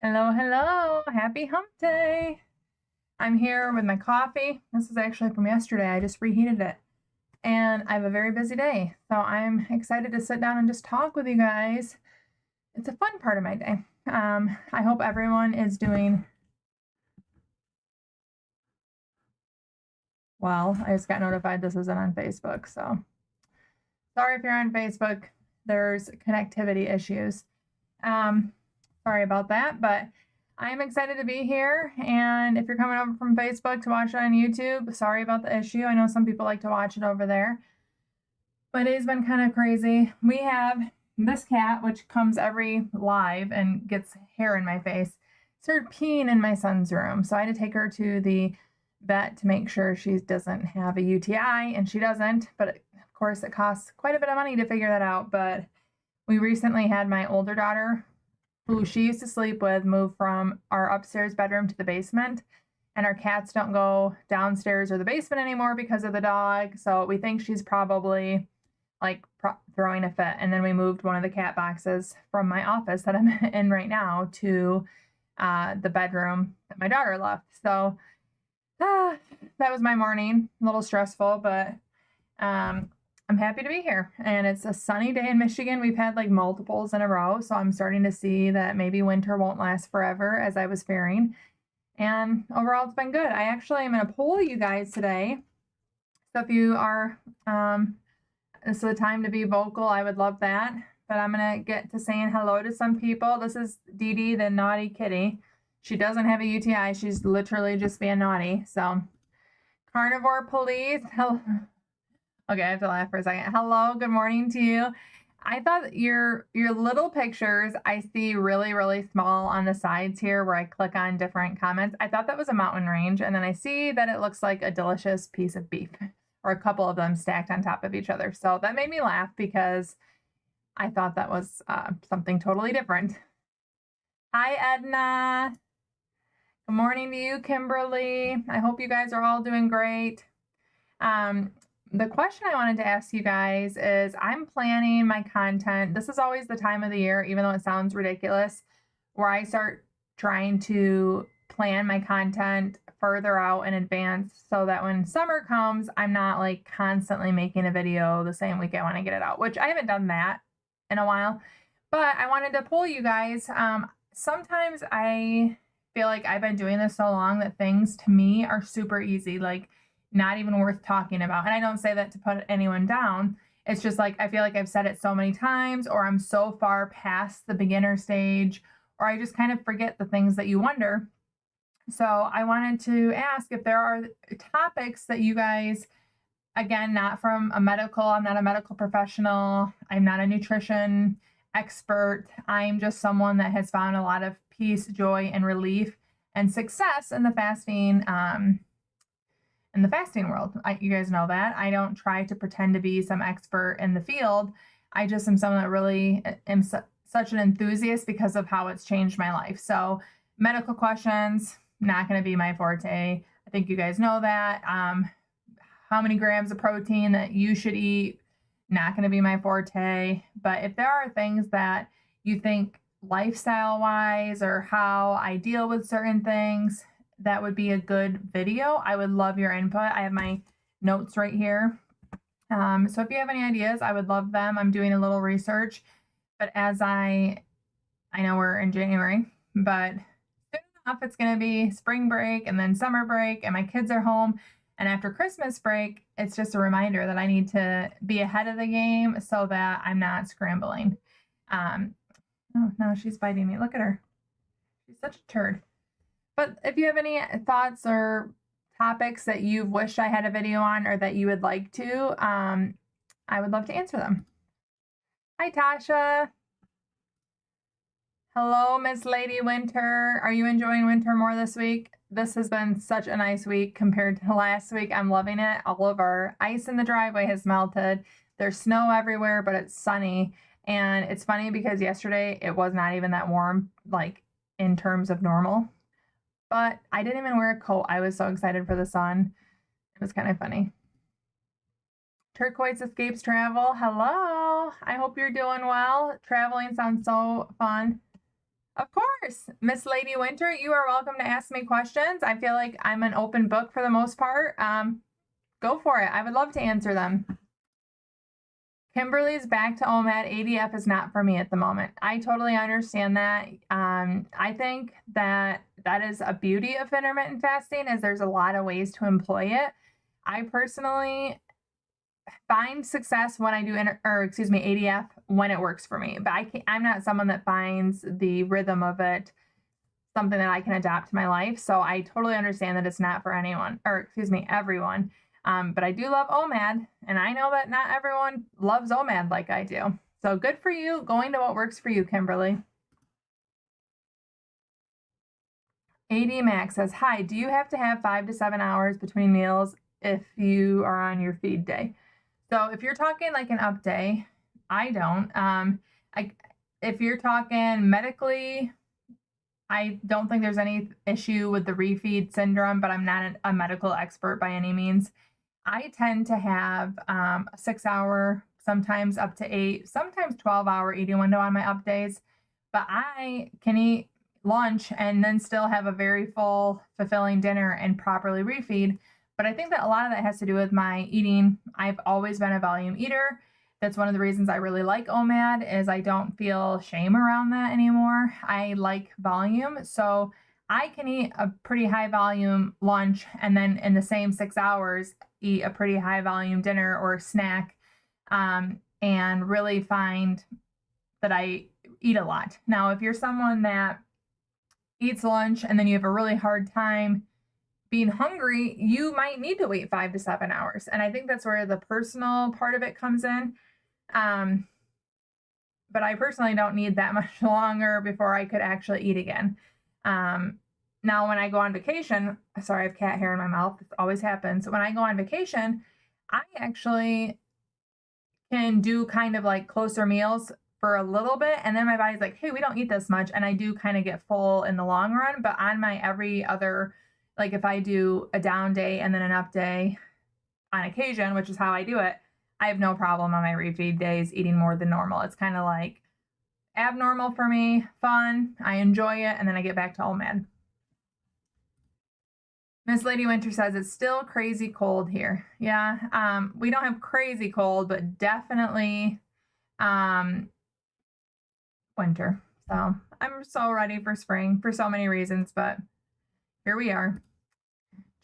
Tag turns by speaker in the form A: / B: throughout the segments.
A: Hello, hello. Happy hump day. I'm here with my coffee. This is actually from yesterday. I just reheated it. And I have a very busy day. So I'm excited to sit down and just talk with you guys. It's a fun part of my day. I hope everyone is doing well. I just got notified this isn't on Facebook. So sorry if you're on Facebook. There's connectivity issues. Sorry about that, but I'm excited to be here. And if you're coming over from Facebook to watch it on YouTube, sorry about the issue. I know some people like to watch it over there. My day's been kind of crazy. We have this cat, which comes every live and gets hair in my face, started peeing in my son's room. So I had to take her to the vet to make sure she doesn't have a UTI, and she doesn't. But of course, it costs quite a bit of money to figure that out. But we recently had my older daughter, who she used to sleep with, move from our upstairs bedroom to the basement. And our cats don't go downstairs or the basement anymore because of the dog. So we think she's probably like throwing a fit. And then we moved one of the cat boxes from my office that I'm in right now to the bedroom that my daughter left. So that was my morning. A little stressful, but I'm happy to be here. And it's a sunny day in Michigan. We've had like multiples in a row. So I'm starting to see that maybe winter won't last forever, as I was fearing. And overall, it's been good. I actually am going to poll you guys today. So if you are, this is the time to be vocal. I would love that. But I'm going to get to saying hello to some people. This is Dee Dee, the naughty kitty. She doesn't have a UTI. She's literally just being naughty. So, Carnivore Police. Hello. Okay, I have to laugh for a second. Hello, good morning to you. I thought your little pictures I see really, really small on the sides here where I click on different comments. I thought that was a mountain range, and then I see that it looks like a delicious piece of beef, or a couple of them stacked on top of each other. So that made me laugh because I thought that was something totally different. Hi, Edna. Good morning to you, Kimberly. I hope you guys are all doing great. The question I wanted to ask you guys is, I'm planning my content. This is always the time of the year, even though it sounds ridiculous, where I start trying to plan my content further out in advance so that when summer comes, I'm not like constantly making a video the same week I want to get it out, which I haven't done that in a while. But I wanted to poll you guys. Sometimes I feel like I've been doing this so long that things to me are super easy, like not even worth talking about. And I don't say that to put anyone down. It's just like, I feel like I've said it so many times, or I'm so far past the beginner stage, or I just kind of forget the things that you wonder. So I wanted to ask if there are topics that you guys, again, not from a medical, I'm not a medical professional, I'm not a nutrition expert. I'm just someone that has found a lot of peace, joy, and relief and success in the fasting world. You guys know that. I don't try to pretend to be some expert in the field. I just am someone that really am such an enthusiast because of how it's changed my life. So medical questions, not going to be my forte. I think you guys know that. How many grams of protein that you should eat, not going to be my forte. But if there are things that you think lifestyle wise, or how I deal with certain things, that would be a good video. I would love your input. I have my notes right here. So if you have any ideas, I would love them. I'm doing a little research, but as I know we're in January, but soon enough it's going to be spring break and then summer break, and my kids are home. And after Christmas break, it's just a reminder that I need to be ahead of the game so that I'm not scrambling. Oh, no, she's biting me. Look at her. She's such a turd. But if you have any thoughts or topics that you wish I had a video on, or that you would like to, I would love to answer them. Hi, Tasha. Hello, Miss Lady Winter. Are you enjoying winter more this week? This has been such a nice week compared to last week. I'm loving it. All of our ice in the driveway has melted. There's snow everywhere, but it's sunny. And it's funny because yesterday it was not even that warm, like in terms of normal. But I didn't even wear a coat. I was so excited for the sun. It was kind of funny. Turquoise Escapes Travel. Hello. I hope you're doing well. Traveling sounds so fun. Of course, Miss Lady Winter, you are welcome to ask me questions. I feel like I'm an open book for the most part. Go for it. I would love to answer them. Kimberly's back to OMAD. ADF is not for me at the moment. I totally understand that. I think that is a beauty of intermittent fasting is there's a lot of ways to employ it. I personally find success when I do ADF when it works for me, but I'm not someone that finds the rhythm of it something that I can adapt to my life. So I totally understand that it's not for everyone. But I do love OMAD, and I know that not everyone loves OMAD like I do. So good for you going to what works for you, Kimberly. AD Max says, hi, do you have to have 5 to 7 hours between meals if you are on your feed day? So if you're talking like an up day, I don't. If you're talking medically, I don't think there's any issue with the refeed syndrome, but I'm not a medical expert by any means. I tend to have a 6 hour, sometimes up to 8, sometimes 12-hour eating window on my up days, but I can eat lunch and then still have a very full, fulfilling dinner and properly refeed. But I think that a lot of that has to do with my eating. I've always been a volume eater. That's one of the reasons I really like OMAD is I don't feel shame around that anymore. I like volume. So I can eat a pretty high volume lunch and then in the same 6 hours eat a pretty high volume dinner or snack and really find that I eat a lot. Now, if you're someone that eats lunch and then you have a really hard time being hungry, you might need to wait 5 to 7 hours. And I think that's where the personal part of it comes in. But I personally don't need that much longer before I could actually eat again. Now, when I go on vacation, sorry, I have cat hair in my mouth. This always happens. When I go on vacation, I actually can do kind of like closer meals for a little bit. And then my body's like, hey, we don't eat this much. And I do kind of get full in the long run. But on my every other, like if I do a down day and then an up day on occasion, which is how I do it, I have no problem on my refeed days eating more than normal. It's kind of like abnormal for me, fun. I enjoy it. And then I get back to OMAD. Miss Lady Winter says it's still crazy cold here. Yeah, we don't have crazy cold, but definitely winter. So I'm so ready for spring for so many reasons, but here we are.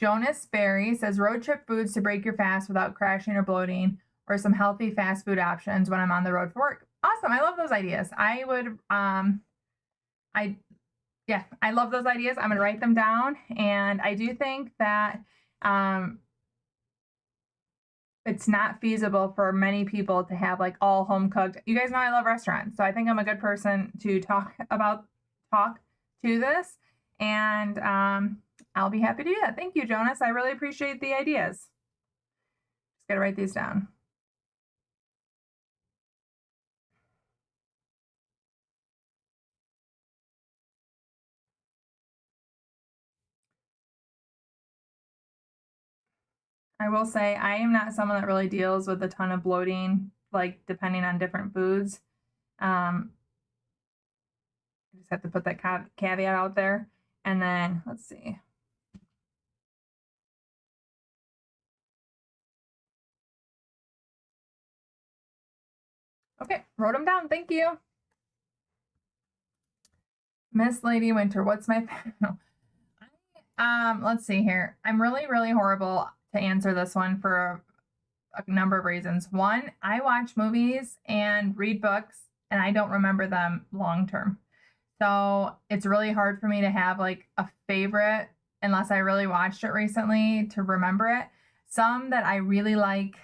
A: Jonas Berry says road trip foods to break your fast without crashing or bloating, or some healthy fast food options when I'm on the road for work. Awesome. I love those ideas. I love those ideas. I'm going to write them down. And I do think that it's not feasible for many people to have like all home cooked. You guys know I love restaurants. So I think I'm a good person to talk to this. And I'll be happy to do that. Thank you, Jonas. I really appreciate the ideas. Just got to write these down. I will say I am not someone that really deals with a ton of bloating, like depending on different foods. I just have to put that caveat out there. And then let's see. Okay, wrote them down. Thank you. Miss Lady Winter, what's my let's see here. I'm really, really horrible to answer this one for a number of reasons. One, I watch movies and read books and I don't remember them long term. So it's really hard for me to have like a favorite unless I really watched it recently to remember it. Some that I really like,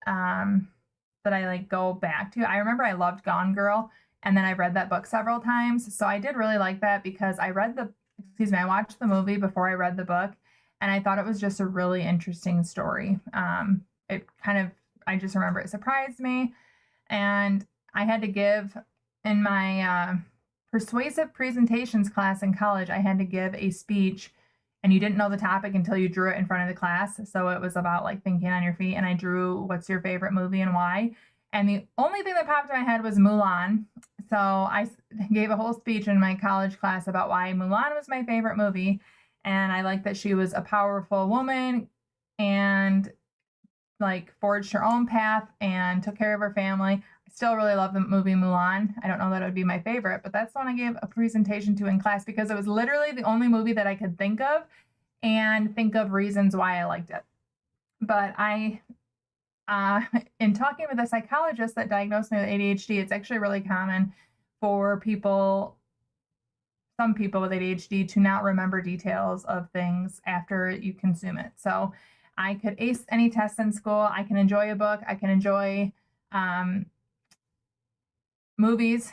A: that I like go back to. I remember I loved Gone Girl, and then I read that book several times. So I did really like that because I watched the movie before I read the book, and I thought it was just a really interesting story. I just remember it surprised me, and I had to give in my persuasive presentations class in college, I had to give a speech, and you didn't know the topic until you drew it in front of the class. So it was about like thinking on your feet, and I drew what's your favorite movie and why. And the only thing that popped in my head was Mulan. So I gave a whole speech in my college class about why Mulan was my favorite movie. And I like that she was a powerful woman and like forged her own path and took care of her family. I still really love the movie Mulan. I don't know that it would be my favorite, but that's the one I gave a presentation to in class because it was literally the only movie that I could think of and think of reasons why I liked it. But in talking with a psychologist that diagnosed me with ADHD, it's actually really common for some people with ADHD to not remember details of things after you consume it. So I could ace any test in school. I can enjoy a book. I can enjoy movies,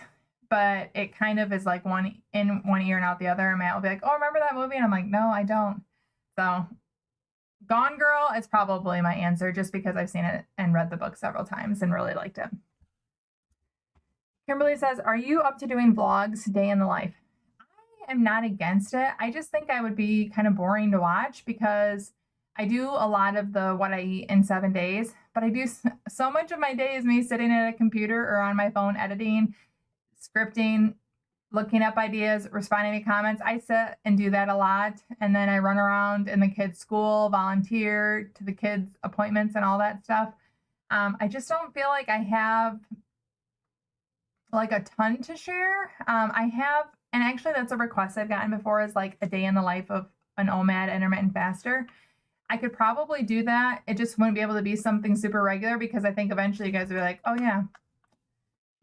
A: but it kind of is like one in one ear and out the other. And Matt will be like, "Oh, remember that movie?" And I'm like, "No, I don't." So Gone Girl is probably my answer just because I've seen it and read the book several times and really liked it. Kimberly says, "Are you up to doing vlogs, day in the life?" I am not against it. I just think I would be kind of boring to watch because I do a lot of the what I eat in 7 days, but I do so much of my day is me sitting at a computer or on my phone editing, scripting, looking up ideas, responding to comments. I sit and do that a lot. And then I run around in the kids' school, volunteer to the kids' appointments and all that stuff. I just don't feel like I have like a ton to share. I have, and actually that's a request I've gotten before is like a day in the life of an OMAD intermittent faster. I could probably do that. It just wouldn't be able to be something super regular because I think eventually you guys will be like, "Oh yeah,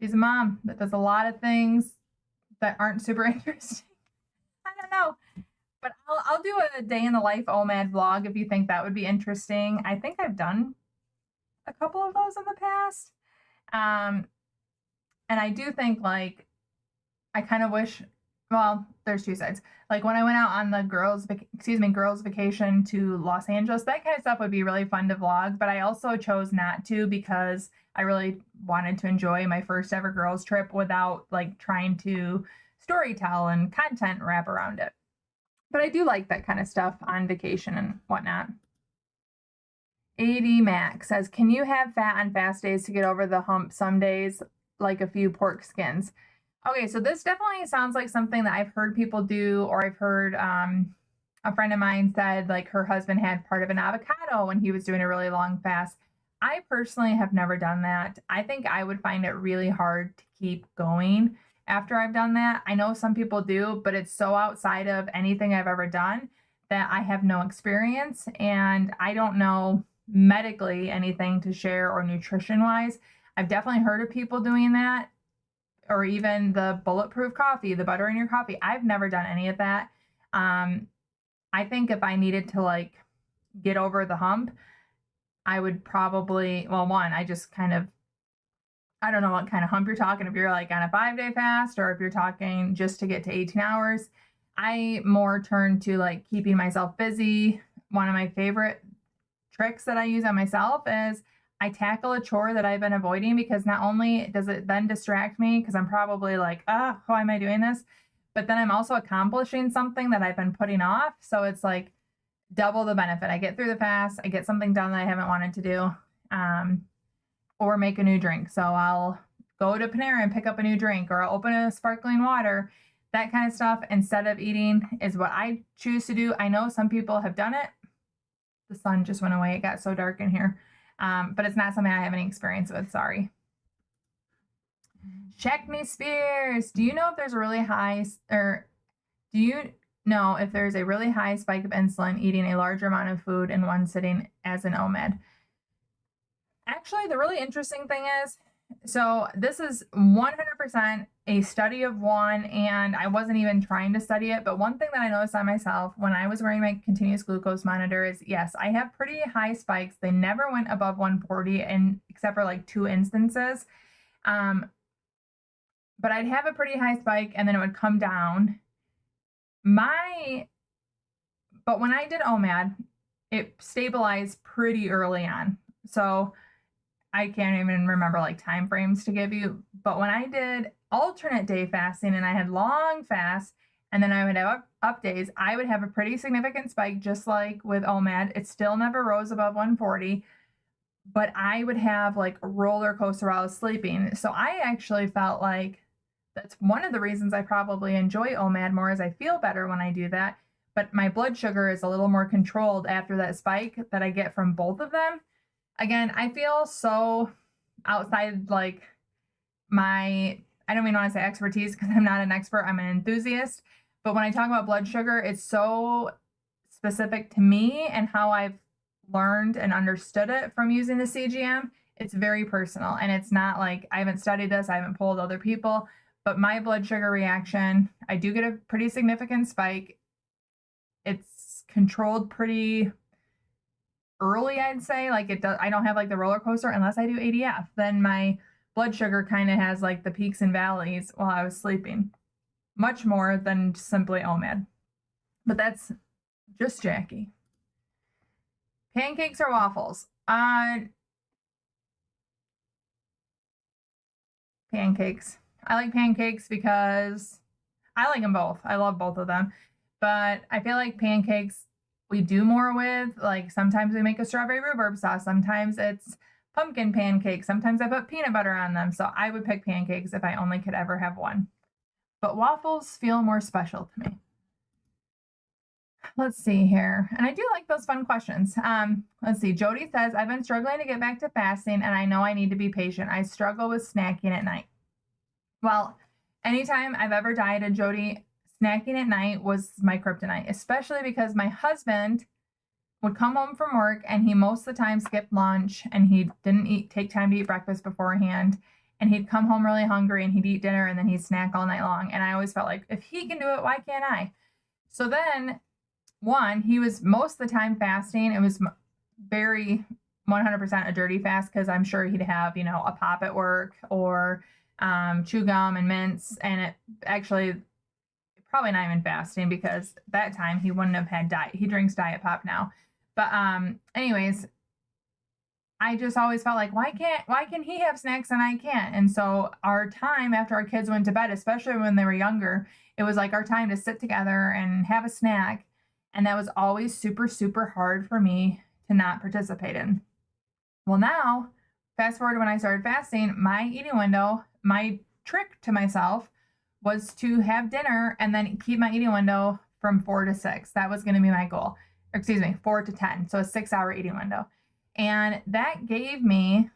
A: she's a mom that does a lot of things that aren't super interesting." I don't know, but I'll do a day in the life OMAD vlog if you think that would be interesting. I think I've done a couple of those in the past. And I do think like I kind of wish, well, there's two sides. Like when I went out on the girls vacation to Los Angeles, that kind of stuff would be really fun to vlog, but I also chose not to because I really wanted to enjoy my first ever girls trip without like trying to story tell and content wrap around it. But I do like that kind of stuff on vacation and whatnot. AD Max says, "Can you have fat on fast days to get over the hump some days, like a few pork skins?" Okay, so this definitely sounds like something that I've heard people do, or I've heard a friend of mine said like her husband had part of an avocado when he was doing a really long fast. I personally have never done that. I think I would find it really hard to keep going after I've done that. I know some people do, but it's so outside of anything I've ever done that I have no experience and I don't know medically anything to share or nutrition wise. I've definitely heard of people doing that, or even the bulletproof coffee, the butter in your coffee. I've never done any of that. I think if I needed to like get over the hump, I would probably, well, one, I just kind of, I don't know what kind of hump you're talking. If you're like on a 5-day fast or if you're talking just to get to 18 hours, I more turn to like keeping myself busy. One of my favorite tricks that I use on myself is I tackle a chore that I've been avoiding because not only does it then distract me because I'm probably like, why am I doing this? But then I'm also accomplishing something that I've been putting off. So it's like double the benefit. I get through the fast, I get something done that I haven't wanted to do, or make a new drink. So I'll go to Panera and pick up a new drink, or I'll open a sparkling water, that kind of stuff instead of eating is what I choose to do. I know some people have done it. The sun just went away. It got so dark in here. But it's not something I have any experience with. Sorry. Check Me Spears. Do you know if there's a really high, or do you know if there's a really high spike of insulin eating a larger amount of food in one sitting as an OMAD? Actually, the really interesting thing is, so this is 100% a study of one, and I wasn't even trying to study it, but one thing that I noticed on myself when I was wearing my continuous glucose monitor is, yes, I have pretty high spikes. They never went above 140, and except for like 2 instances. But I'd have a pretty high spike, and then it would come down. But when I did OMAD, it stabilized pretty early on. So I can't even remember like time frames to give you, but when I did alternate day fasting and I had long fasts and then I would have up days, I would have a pretty significant spike just like with OMAD. It still never rose above 140, but I would have like a roller coaster while I was sleeping. So I actually felt like that's one of the reasons I probably enjoy OMAD more, is I feel better when I do that. But my blood sugar is a little more controlled after that spike that I get from both of them. Again, I feel so outside, like, I don't even want to say expertise because I'm not an expert, I'm an enthusiast. But when I talk about blood sugar, it's so specific to me and how I've learned and understood it from using the CGM. It's very personal, and it's not like I haven't studied this, I haven't polled other people, but my blood sugar reaction, I do get a pretty significant spike. It's controlled pretty early, I'd say. Like, I don't have like the roller coaster unless I do ADF. Then my blood sugar kind of has like the peaks and valleys while I was sleeping, much more than simply OMAD. But that's just Jackie. Pancakes or waffles? Pancakes. I like pancakes because I like them both. I love both of them. But I feel like pancakes we do more with. Like, sometimes we make a strawberry rhubarb sauce. Sometimes it's pumpkin pancakes. Sometimes I put peanut butter on them. So I would pick pancakes if I only could ever have one. But waffles feel more special to me. Let's see here. And I do like those fun questions. Let's see. Jody says, I've been struggling to get back to fasting, and I know I need to be patient. I struggle with snacking at night. Well, anytime I've ever dieted, Jody, snacking at night was my kryptonite, especially because my husband would come home from work and he most of the time skipped lunch and he didn't take time to eat breakfast beforehand. And he'd come home really hungry and he'd eat dinner and then he'd snack all night long. And I always felt like, if he can do it, why can't I? So then, he was most of the time fasting. It was very 100% a dirty fast because I'm sure he'd have, a pop at work or chew gum and mints. And it actually, probably not even fasting because that time he wouldn't have had diet. He drinks Diet Pop now. But anyways, I just always felt like, why can he have snacks and I can't? And so our time after our kids went to bed, especially when they were younger, it was like our time to sit together and have a snack. And that was always super, super hard for me to not participate in. Well, now, fast forward to when I started fasting, my eating window, my trick to myself was to have dinner and then keep my eating window from 4 to 6. That was going to be my goal. Or, excuse me, 4 to 10. So a 6-hour eating window. And that gave me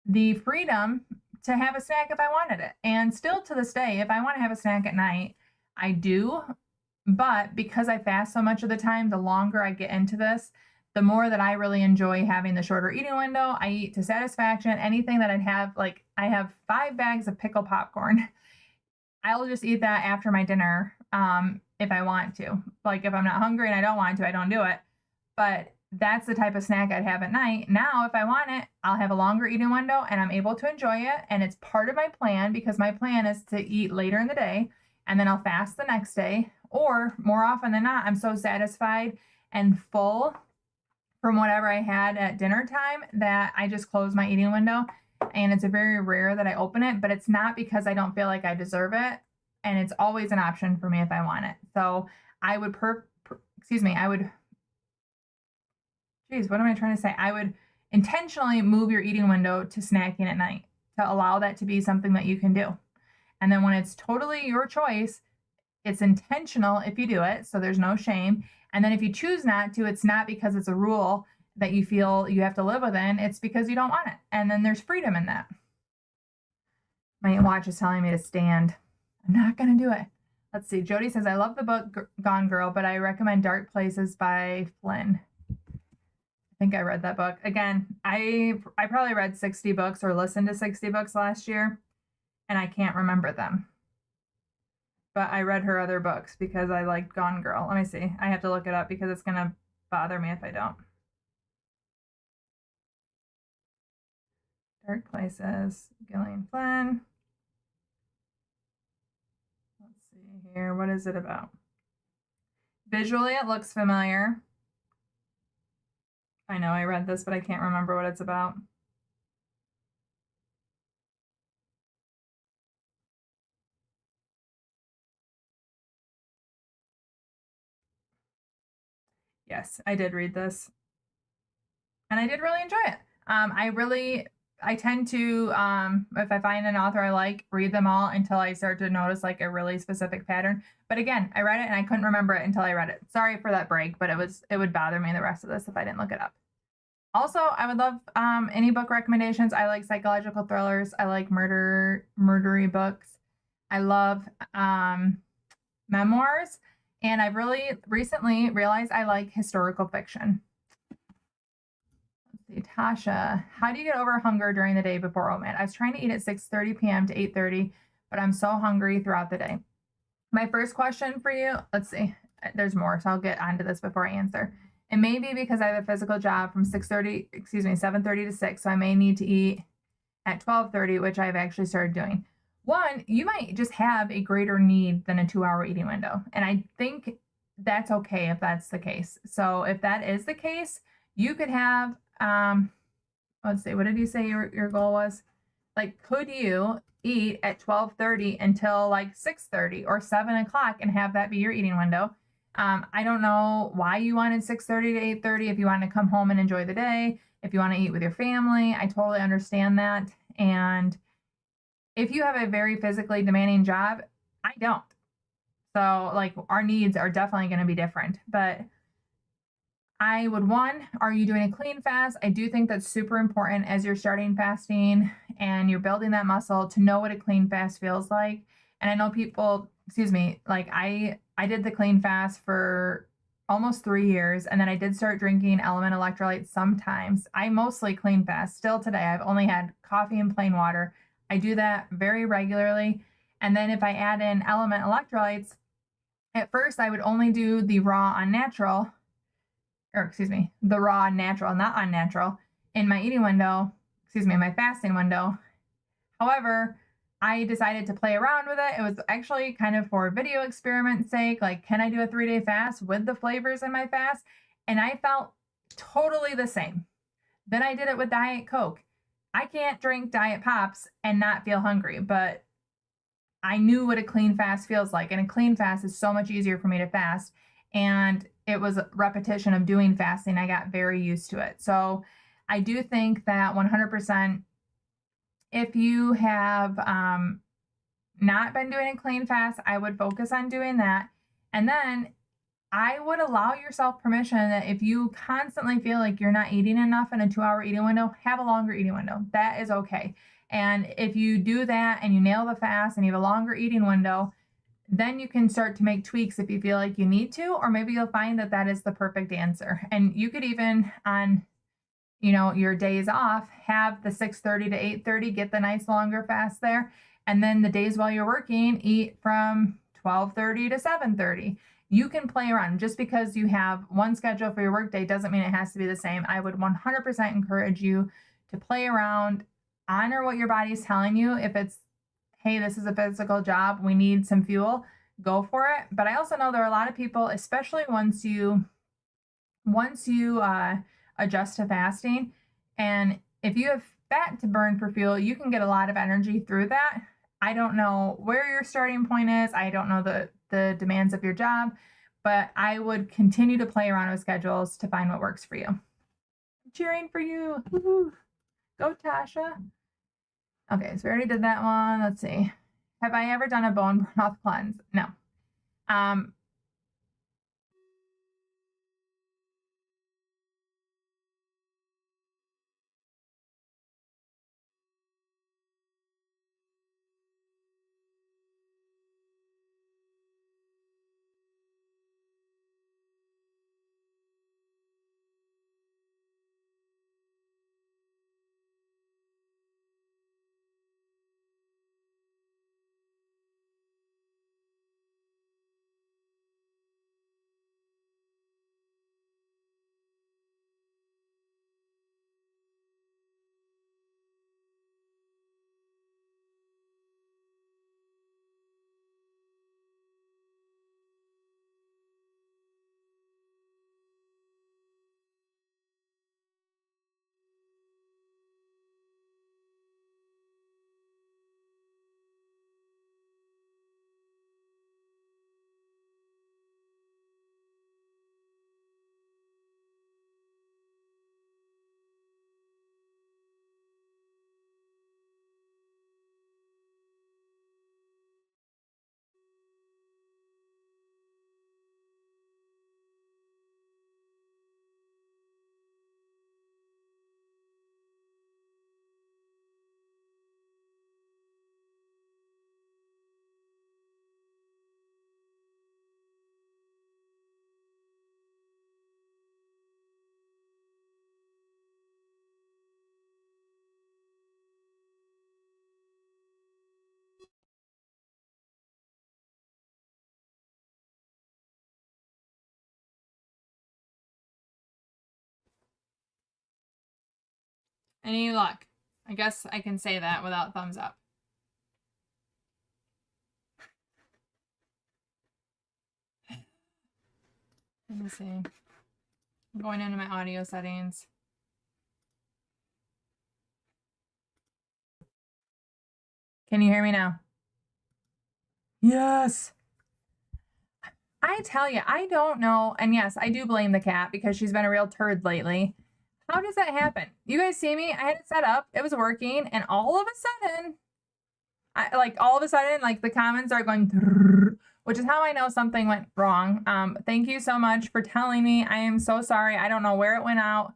A: the freedom to have a snack if I wanted it. And still to this day, if I want to have a snack at night, I do. But because I fast so much of the time, the longer I get into this, the more that I really enjoy having the shorter eating window. I eat to satisfaction. Anything that I'd have, like, I have 5 bags of pickle popcorn. I'll just eat that after my dinner if I want to. Like, if I'm not hungry and I don't want to, I don't do it. But that's the type of snack I'd have at night. Now, if I want it, I'll have a longer eating window and I'm able to enjoy it. And it's part of my plan because my plan is to eat later in the day and then I'll fast the next day. Or more often than not, I'm so satisfied and full from whatever I had at dinner time that I just close my eating window. And it's very rare that I open it, but it's not because I don't feel like I deserve it. And it's always an option for me if I want it. So I would, what am I trying to say? I would intentionally move your eating window to snacking at night to allow that to be something that you can do. And then when it's totally your choice, it's intentional if you do it, so there's no shame. And then if you choose not to, it's not because it's a rule that you feel you have to live within, it's because you don't want it. And then there's freedom in that. My watch is telling me to stand. I'm not going to do it. Let's see. Jody says, I love the book Gone Girl, but I recommend Dark Places by Flynn. I think I read that book. Again, I probably read 60 books or listened to 60 books last year, and I can't remember them. But I read her other books because I liked Gone Girl. Let me see. I have to look it up because it's going to bother me if I don't. Dark Places, Gillian Flynn. Let's see here. What is it about? Visually, it looks familiar. I know I read this, but I can't remember what it's about. Yes, I did read this. And I did really enjoy it. I really I tend to, if I find an author I like, read them all until I start to notice like a really specific pattern. But again, I read it and I couldn't remember it until I read it. Sorry for that break, but it would bother me the rest of this if I didn't look it up. Also, I would love any book recommendations. I like psychological thrillers. I like murdery books. I love memoirs, and I've really recently realized I like historical fiction. Let's see, Tasha, how do you get over hunger during the day before OMAD? I was trying to eat at 6:30 p.m. to 8:30, but I'm so hungry throughout the day. My first question for you, let's see, there's more, so I'll get onto this before I answer. It may be because I have a physical job from 7:30 to 6, so I may need to eat at 12:30, which I've actually started doing. One, you might just have a greater need than a 2-hour eating window. And I think that's okay if that's the case. So if that is the case, you could have, let's see, what did you say your goal was? Like, could you eat at 12:30 until like 6:30 or 7 o'clock and have that be your eating window? I don't know why you wanted 6:30 to 8:30. If you want to come home and enjoy the day, if you want to eat with your family, I totally understand that. And if you have a very physically demanding job, I don't. So like our needs are definitely going to be different. But I would, one, are you doing a clean fast? I do think that's super important as you're starting fasting and you're building that muscle to know what a clean fast feels like. And I know people, like I did the clean fast for almost 3 years, and then I did start drinking element electrolytes sometimes. I mostly clean fast still today. I've only had coffee and plain water. I do that very regularly. And then if I add in element electrolytes, at first I would only do the raw unnatural, the raw natural, not unnatural, in my eating window, my fasting window. However, I decided to play around with it. It was actually kind of for video experiment's sake, like, can I do a 3-day fast with the flavors in my fast? And I felt totally the same. Then I did it with Diet Coke. I can't drink Diet Pops and not feel hungry, but I knew what a clean fast feels like. And a clean fast is so much easier for me to fast. And it was a repetition of doing fasting. I got very used to it. So I do think that 100%, if you have not been doing a clean fast, I would focus on doing that. And then I would allow yourself permission that if you constantly feel like you're not eating enough in a 2-hour eating window, have a longer eating window. That is okay. And if you do that and you nail the fast and you have a longer eating window, then you can start to make tweaks if you feel like you need to, or maybe you'll find that that is the perfect answer. And you could even on, your days off, have the 6:30 to 8:30, get the nice longer fast there. And then the days while you're working, eat from 12:30 to 7:30. You can play around. Just because you have one schedule for your workday doesn't mean it has to be the same. I would 100% encourage you to play around, honor what your body's telling you. If it's, hey, this is a physical job, we need some fuel, go for it. But I also know there are a lot of people, especially once you adjust to fasting, and if you have fat to burn for fuel, you can get a lot of energy through that. I don't know where your starting point is. I don't know the demands of your job, but I would continue to play around with schedules to find what works for you. I'm cheering for you. Woo-hoo. Go, Tasha. Okay, so we already did that one. Let's see. Have I ever done a bone broth cleanse? No. Any luck? I guess I can say that without thumbs up. Let me see. I'm going into my audio settings. Can you hear me now? Yes. I tell you, I don't know. And yes, I do blame the cat because she's been a real turd lately. How does that happen? You guys see me? I had it set up. It was working. And all of a sudden, the comments are going, which is how I know something went wrong. Thank you so much for telling me. I am so sorry. I don't know where it went out.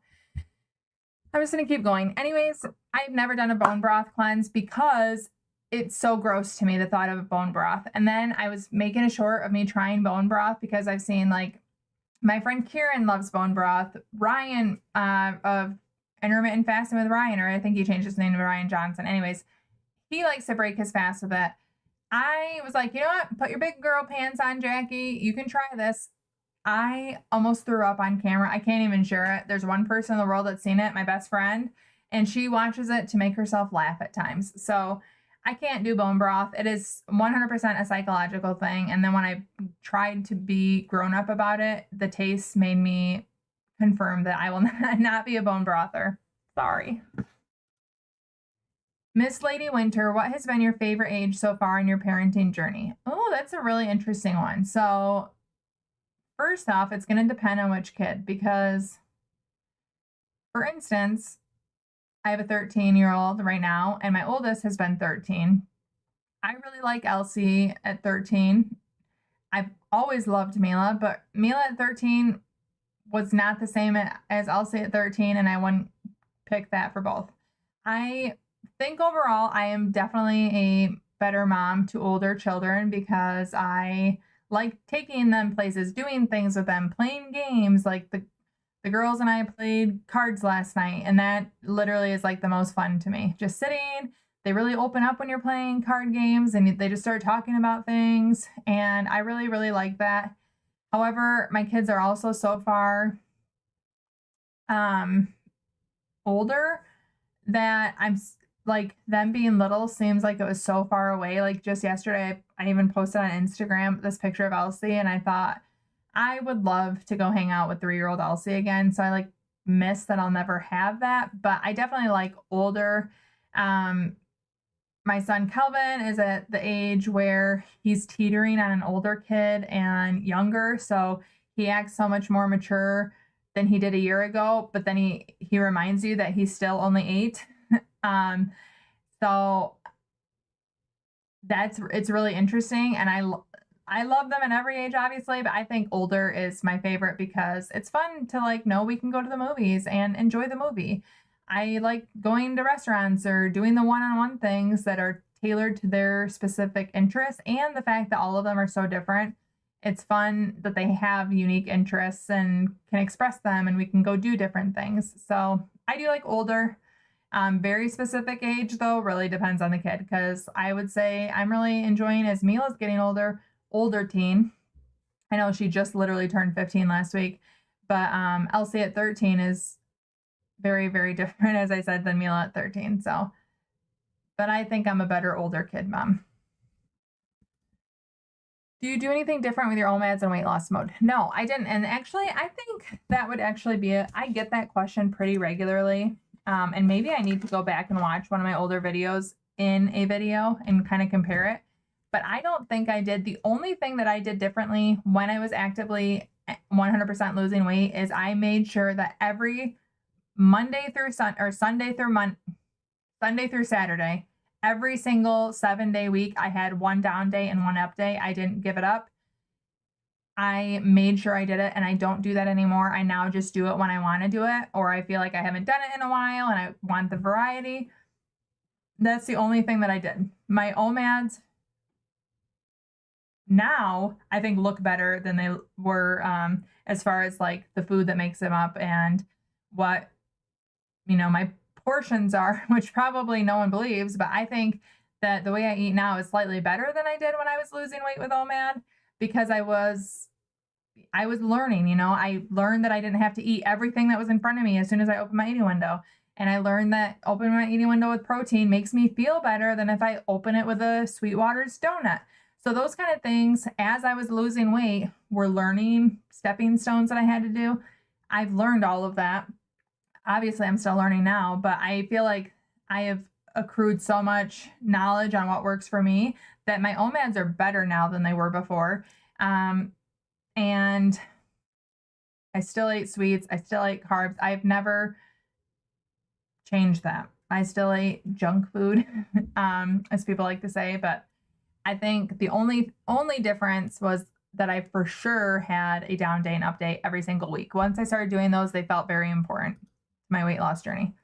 A: I'm just going to keep going. Anyways, I've never done a bone broth cleanse because it's so gross to me, the thought of bone broth. And then I was making a short of me trying bone broth because I've seen, like, my friend Kieran loves bone broth. Ryan of Intermittent Fasting with Ryan, or I think he changed his name to Ryan Johnson. Anyways, he likes to break his fast with it. I was like, you know what? Put your big girl pants on, Jackie. You can try this. I almost threw up on camera. I can't even share it. There's one person in the world that's seen it, my best friend, and she watches it to make herself laugh at times. So I can't do bone broth. It is 100% a psychological thing. And then when I tried to be grown up about it, the taste made me confirm that I will not be a bone brother. Sorry. Miss Lady Winter, what has been your favorite age so far in your parenting journey? Oh, that's a really interesting one. So first off, it's going to depend on which kid, because for instance, I have a 13-year-old right now, and my oldest has been 13. I really like Elsie at 13. I've always loved Mila, but Mila at 13 was not the same as Elsie at 13, and I wouldn't pick that for both. I think overall I am definitely a better mom to older children because I like taking them places, doing things with them, playing games. Like the girls and I played cards last night, and that literally is like the most fun to me. Just sitting, they really open up when you're playing card games and they just start talking about things, and I really, really like that. However, my kids are also so far older that I'm like, them being little seems like it was so far away. Like just yesterday, I even posted on Instagram this picture of Elsie, and I thought, I would love to go hang out with 3-year-old Elsie again. So I like miss that I'll never have that, but I definitely like older. My son Kelvin is at the age where he's teetering on an older kid and younger. So he acts so much more mature than he did a year ago, but then he reminds you that he's still only 8. So it's really interesting. And I love them at every age, obviously, but I think older is my favorite because it's fun to like know we can go to the movies and enjoy the movie. I like going to restaurants or doing the one-on-one things that are tailored to their specific interests, and the fact that all of them are so different. It's fun that they have unique interests and can express them, and we can go do different things. So I do like older. Very specific age, though, really depends on the kid, because I would say I'm really enjoying, as Mila's getting older teen. I know she just literally turned 15 last week, but Elsie at 13 is very, very different, as I said, than Mila at 13. So, but I think I'm a better older kid mom. Do you do anything different with your OMADs and weight loss mode? No, I didn't. And actually, I think that would actually be I get that question pretty regularly. And maybe I need to go back and watch one of my older videos in a video and kind of compare it. But I don't think I did. The only thing that I did differently when I was actively 100% losing weight is I made sure that every Monday through Sunday through Saturday, every single 7-day week, I had one down day and one up day. I didn't give it up. I made sure I did it, and I don't do that anymore. I now just do it when I want to do it, or I feel like I haven't done it in a while and I want the variety. That's the only thing that I did. My OMADs now I think look better than they were, as far as like the food that makes them up and what, my portions are, which probably no one believes, but I think that the way I eat now is slightly better than I did when I was losing weight with OMAD, because I was learning, I learned that I didn't have to eat everything that was in front of me as soon as I opened my eating window. And I learned that opening my eating window with protein makes me feel better than if I open it with a Sweetwater's donut. So those kind of things, as I was losing weight, were learning stepping stones that I had to do. I've learned all of that. Obviously, I'm still learning now, but I feel like I have accrued so much knowledge on what works for me that my OMADs are better now than they were before. And I still eat sweets. I still eat carbs. I've never changed that. I still eat junk food, as people like to say, but I think the only difference was that I for sure had a down day and up day every single week. Once I started doing those, they felt very important to my weight loss journey.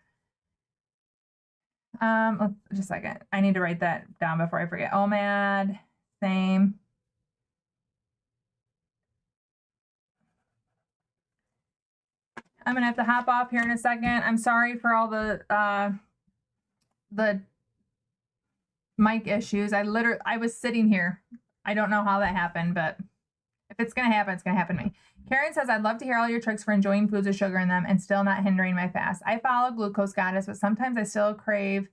A: Just a second. I need to write that down before I forget. OMAD, same. I'm gonna have to hop off here in a second. I'm sorry for all the mic issues. I was sitting here. I don't know how that happened, but if it's gonna happen, it's gonna happen to me. Karen says, I'd love to hear all your tricks for enjoying foods with sugar in them and still not hindering my fast. I follow Glucose Goddess, but sometimes I still crave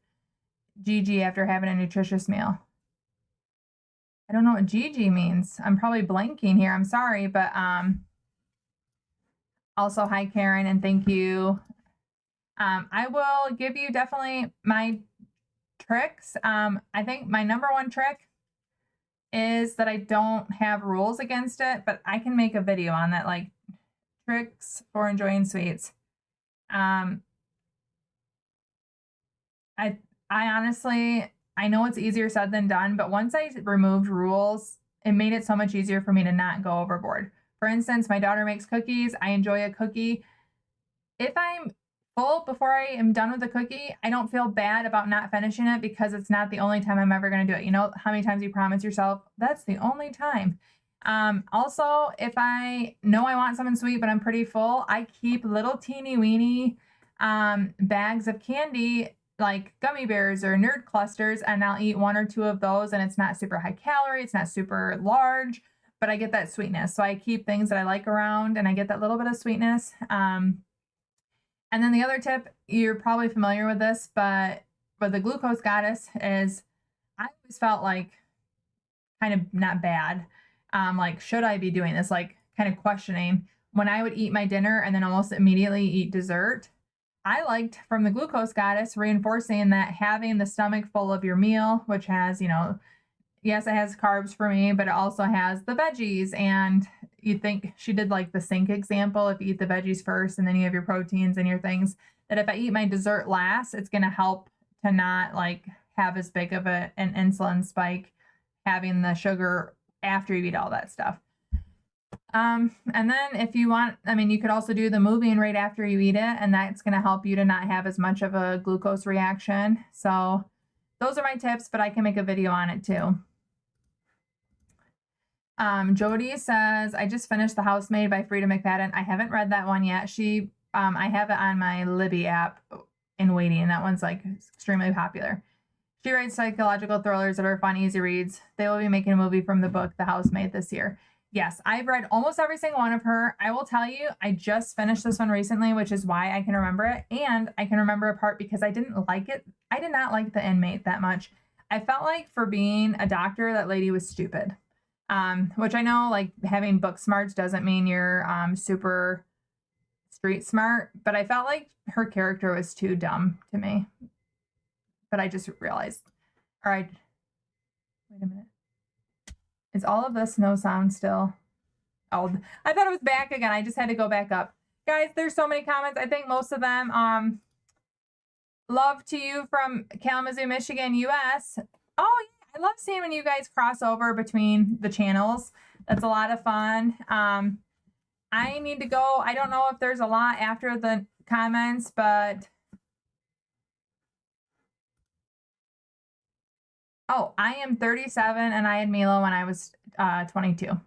A: GG after having a nutritious meal. I don't know what GG means. I'm probably blanking here. I'm sorry, but also, hi, Karen, and thank you. I will give you definitely my tricks. I think my number one trick is that I don't have rules against it, but I can make a video on that, like tricks for enjoying sweets. I honestly, I know it's easier said than done, but once I removed rules, it made it so much easier for me to not go overboard. For instance, my daughter makes cookies. I enjoy a cookie. If I'm full before I am done with the cookie, I don't feel bad about not finishing it because it's not the only time I'm ever going to do it. You know how many times you promise yourself, that's the only time. Also, if I know I want something sweet, but I'm pretty full, I keep little teeny weeny bags of candy like gummy bears or nerd clusters, and I'll eat one or two of those, and it's not super high calorie. It's not super large, but I get that sweetness. So I keep things that I like around and I get that little bit of sweetness. And then the other tip, you're probably familiar with this, but the Glucose Goddess is, I always felt like kind of not bad. Like, should I be doing this? Like kind of questioning when I would eat my dinner and then almost immediately eat dessert. I liked from the Glucose Goddess reinforcing that having the stomach full of your meal, which has, you know, yes, it has carbs for me, but it also has the veggies. And you think she did like the sink example. If you eat the veggies first and then you have your proteins and your things, that if I eat my dessert last, it's going to help to not like have as big of an insulin spike having the sugar after you eat all that stuff. And then if you want, I mean, you could also do the moving right after you eat it, and that's going to help you to not have as much of a glucose reaction. So those are my tips, but I can make a video on it too. Jody says, I just finished The Housemaid by Frida McFadden. I haven't read that one yet. I have it on my Libby app in waiting, and that one's like extremely popular. She writes psychological thrillers that are fun, easy reads. They will be making a movie from the book, The Housemaid, this year. Yes, I've read almost every single one of her. I will tell you, I just finished this one recently, which is why I can remember it. And I can remember a part because I didn't like it. I did not like the inmate that much. I felt like for being a doctor, that lady was stupid. Which I know, like, having book smarts doesn't mean you're super street smart, but I felt like her character was too dumb to me. But I just realized, all right, wait a minute. Is all of this no sound still? Oh, I thought it was back again. I just had to go back up. Guys, there's so many comments. I think most of them, love to you from Kalamazoo, Michigan, US. Oh, yeah. I love seeing when you guys cross over between the channels. That's a lot of fun. I need to go. I don't know if there's a lot after the comments, but oh, I am 37 and I had Milo when I was 22.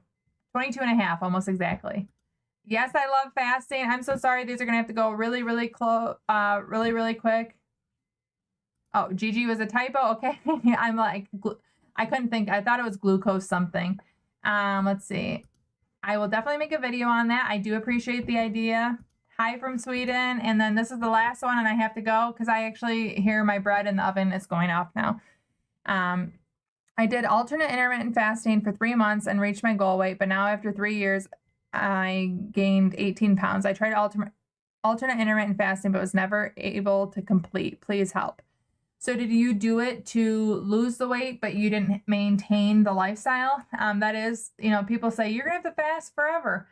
A: 22 and a half, almost exactly. Yes, I love fasting. I'm so sorry. These are going to have to go really, really close, really quick. Oh, GG was a typo. Okay. I'm like, I couldn't think. I thought it was glucose something. Let's see. I will definitely make a video on that. I do appreciate the idea. Hi from Sweden. And then this is the last one, and I have to go because I actually hear my bread in the oven is going off now. I did alternate intermittent fasting for 3 months and reached my goal weight, but now after 3 years, I gained 18 pounds. I tried alternate intermittent fasting, but was never able to complete. Please help. So did you do it to lose the weight, but you didn't maintain the lifestyle? That is, people say you're going to have to fast forever.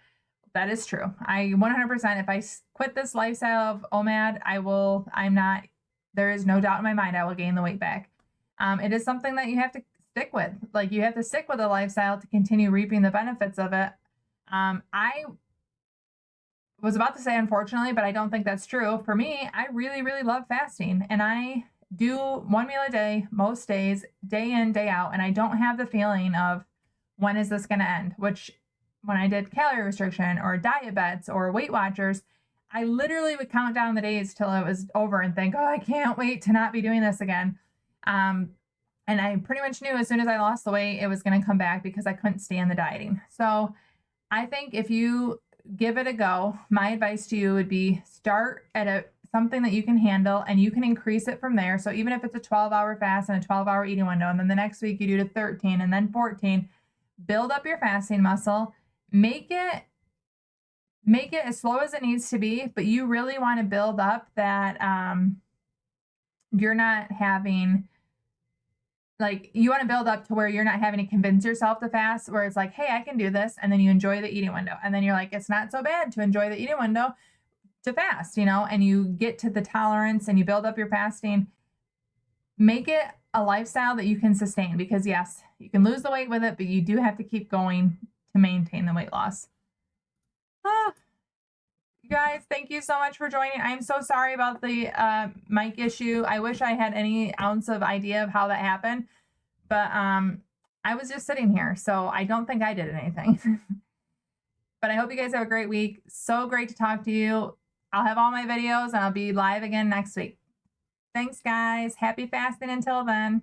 A: That is true. I 100%, if I quit this lifestyle of OMAD, there is no doubt in my mind I will gain the weight back. It is something that you have to stick with. Like, you have to stick with a lifestyle to continue reaping the benefits of it. I was about to say unfortunately, but I don't think that's true. For me, I really, really love fasting, and I do 1 meal a day, most days, day in, day out, and I don't have the feeling of when is this going to end, which when I did calorie restriction or diet bets or Weight Watchers, I literally would count down the days till it was over and think, oh, I can't wait to not be doing this again. And I pretty much knew as soon as I lost the weight, it was going to come back because I couldn't stand the dieting. So I think if you give it a go, my advice to you would be start at something that you can handle, and you can increase it from there. So even if it's a 12-hour fast and a 12-hour eating window, and then the next week you do to 13 and then 14, build up your fasting muscle, make it as slow as it needs to be, but you really want to build up that you're not having, like, you want to build up to where you're not having to convince yourself to fast, where it's like, hey, I can do this. And then you enjoy the eating window. And then you're like, it's not so bad to enjoy the eating window to fast, and you get to the tolerance and you build up your fasting. Make it a lifestyle that you can sustain, because yes, you can lose the weight with it, but you do have to keep going to maintain the weight loss. You guys, thank you so much for joining. I'm so sorry about the mic issue. I wish I had any ounce of idea of how that happened, but I was just sitting here, so I don't think I did anything. But I hope you guys have a great week. So great to talk to you. I'll have all my videos, and I'll be live again next week. Thanks, guys. Happy fasting until then.